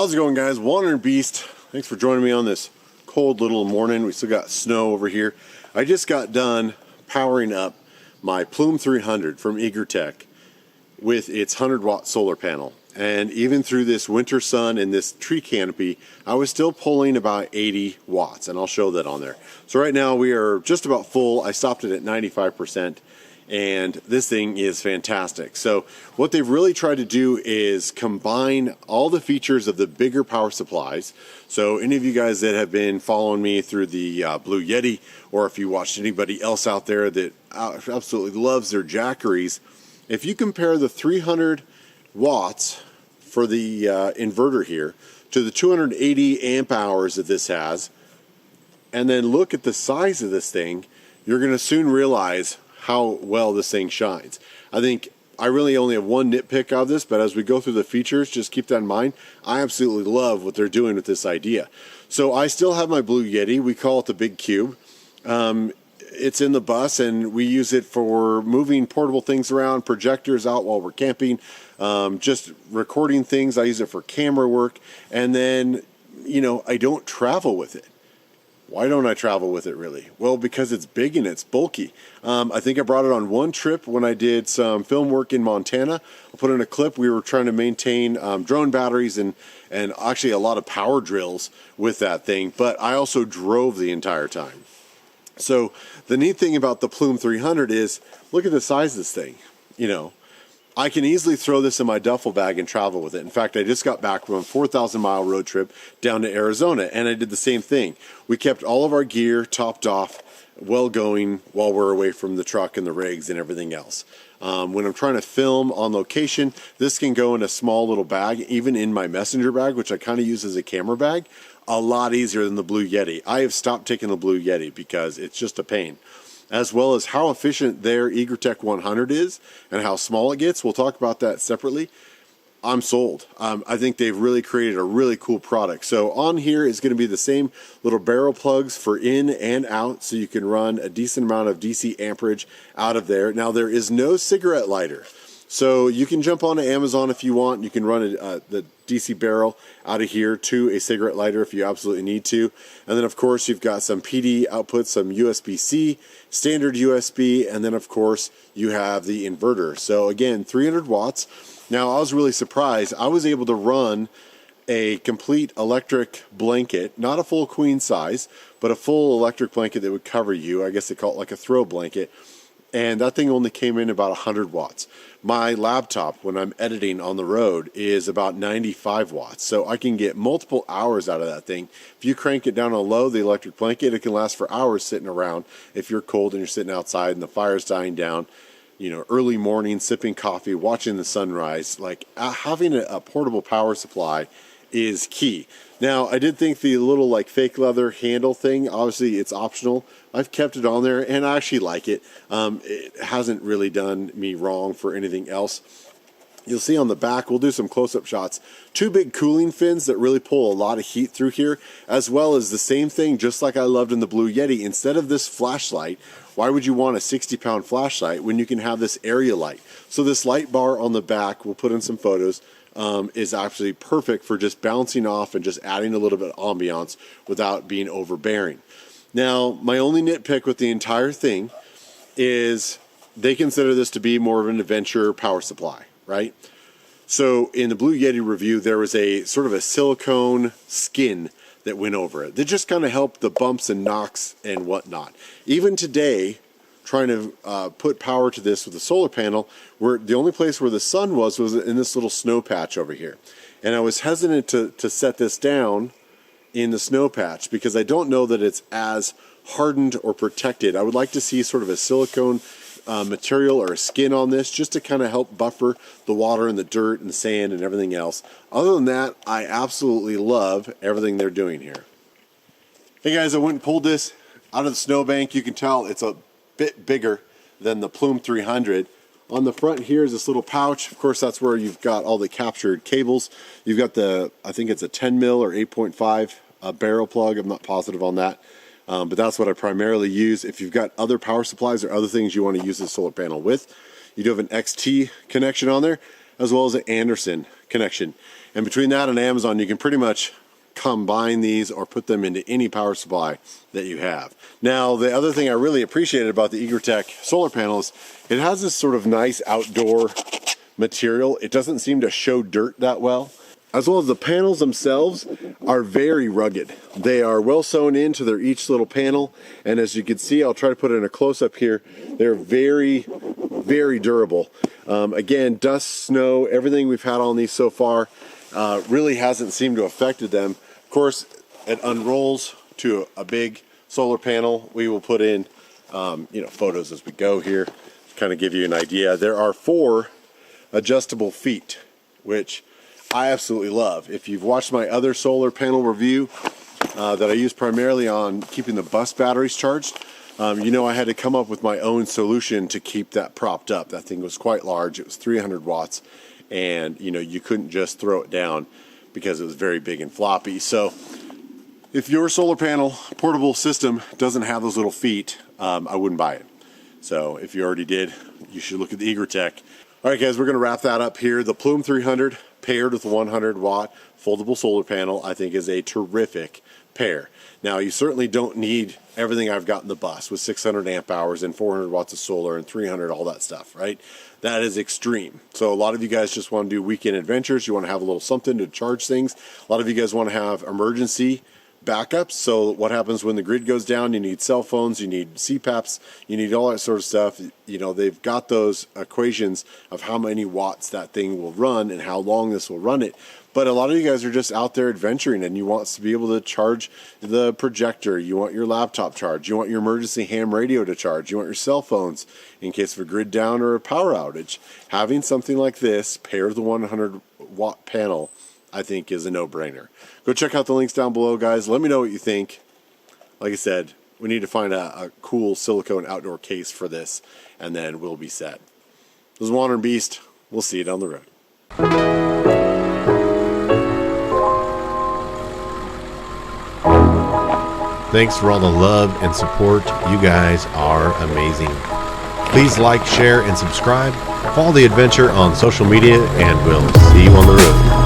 How's it going, guys? Wandering Beast. Thanks for joining me on this cold little morning. We still got snow over here. I just got done powering up my Plume 300 from Egretech with its 100-watt solar panel. And even through this winter sun and this tree canopy, I was still pulling about 80 watts, and I'll show that on there. So right now we are just about full. I stopped it at 95%. And this thing is fantastic. So what they've really tried to do is combine all the features of the bigger power supplies. So any of you guys that have been following me through the Blue Yeti, or if you watched anybody else out there that absolutely loves their Jackeries, if you compare the 300 watts for the inverter here to the 280 amp hours that this has, and then look at the size of this thing, you're going to soon realize how well this thing shines. I think I really only have one nitpick of this, but as we go through the features, just keep that in mind. I absolutely love what they're doing with this idea. So I still have my Blue Yeti. We call it the Big Cube. It's in the bus, and we use it for moving portable things around, projectors out while we're camping, just recording things. I use it for camera work, and then, you know, I don't travel with it. Why don't I travel with it really? Well, because it's big and it's bulky. I think I brought it on one trip when I did some film work in Montana. I'll put in a clip. We were trying to maintain drone batteries and actually a lot of power drills with that thing, but I also drove the entire time. So the neat thing about the Plume 300 is, look at the size of this thing. You know, I can easily throw this in my duffel bag and travel with it. In fact, I just got back from a 4,000-mile road trip down to Arizona, and I did the same thing. We kept all of our gear topped off, well going, while we're away from the truck and the rigs and everything else. When I'm trying to film on location, this can go in a small little bag, even in my messenger bag, which I kind of use as a camera bag, a lot easier than the Blue Yeti. I have stopped taking the Blue Yeti because it's just a pain. As well as how efficient their Egretech 100 is and how small it gets. We'll talk about that separately. I'm sold. I think they've really created a really cool product. So on here is going to be the same little barrel plugs for in and out, so you can run a decent amount of DC amperage out of there. Now there is no cigarette lighter. So you can jump onto Amazon if you want. You can run the DC barrel out of here to a cigarette lighter if you absolutely need to. And then of course you've got some PD outputs, some USB-C, standard USB, and then of course you have the inverter. So again, 300 watts. Now I was really surprised. I was able to run a complete electric blanket, not a full queen size, but a full electric blanket that would cover you. I guess they call it like a throw blanket. And that thing only came in about 100 watts. My laptop, when I'm editing on the road, is about 95 watts. So I can get multiple hours out of that thing. If you crank it down on low, the electric blanket, it can last for hours sitting around. If you're cold and you're sitting outside and the fire's dying down, you know, early morning, sipping coffee, watching the sunrise, like having a portable power supply is key. Now, I did think the little like fake leather handle thing, obviously it's optional. I've kept it on there and I actually like it. It hasn't really done me wrong for anything else. You'll see on the back, we'll do some close-up shots. Two big cooling fins that really pull a lot of heat through here, as well as the same thing, just like I loved in the Blue Yeti. Instead of this flashlight, why would you want a 60-pound flashlight when you can have this area light? So this light bar on the back, we'll put in some photos, is actually perfect for just bouncing off and just adding a little bit of ambiance without being overbearing. Now, my only nitpick with the entire thing is they consider this to be more of an adventure power supply, right? So in the Blue Yeti review, there was a sort of a silicone skin that went over it that just kind of helped the bumps and knocks and whatnot. Even today, trying to put power to this with a solar panel, where the only place where the sun was in this little snow patch over here. And I was hesitant to set this down in the snow patch because I don't know that it's as hardened or protected. I would like to see sort of a silicone material or a skin on this just to kind of help buffer the water and the dirt and the sand and everything else. Other than that, I absolutely love everything they're doing here. Hey guys, I went and pulled this out of the snowbank. You can tell it's a bit bigger than the Plume 300. On the front here is this little pouch. Of course, that's where you've got all the captured cables. You've got the, I think it's a 10 mil or 8.5 barrel plug. I'm not positive on that. But that's what I primarily use. If you've got other power supplies or other things you want to use the solar panel with, you do have an XT connection on there, as well as an Anderson connection. And between that and Amazon, you can pretty much combine these or put them into any power supply that you have. Now, the other thing I really appreciated about the Egretech solar panels, it has this sort of nice outdoor material. It doesn't seem to show dirt that well. As well as the panels themselves are very rugged. They are well sewn into their each little panel, and as you can see, I'll try to put it in a close-up here, they're very, very durable. Again, dust, snow, everything we've had on these so far really hasn't seemed to have affected them. Of course, it unrolls to a big solar panel. We will put in photos as we go here to kind of give you an idea. There are 4 adjustable feet, which I absolutely love. If you've watched my other solar panel review that I use primarily on keeping the bus batteries charged, I had to come up with my own solution to keep that propped up. That thing was quite large. It was 300 watts, and you couldn't just throw it down because it was very big and floppy. So if your solar panel portable system doesn't have those little feet, I wouldn't buy it. So if you already did, you should look at the Egretech. All right, guys, we're going to wrap that up here. The Plume 300 paired with a 100 watt foldable solar panel, I think, is a terrific pair. Now, you certainly don't need everything I've got in the bus with 600 amp hours and 400 watts of solar and 300, all that stuff, right? That is extreme. So a lot of you guys just want to do weekend adventures. You want to have a little something to charge things. A lot of you guys want to have emergency backups. So what happens when the grid goes down? You need cell phones, you need CPAPs, you need all that sort of stuff. They've got those equations of how many watts that thing will run and how long this will run it. But a lot of you guys are just out there adventuring and you want to be able to charge the projector. You want your laptop charged. You want your emergency ham radio to charge. You want your cell phones in case of a grid down or a power outage. Having something like this paired with a 100 watt panel, I think, is a no-brainer. Go check out the links down below, guys. Let me know what you think. Like I said, we need to find a cool silicone outdoor case for this, and then we'll be set. This is Wandering Beast. We'll see you down the road. Thanks for all the love and support. You guys are amazing. Please like, share, and subscribe. Follow the adventure on social media, and we'll see you on the road.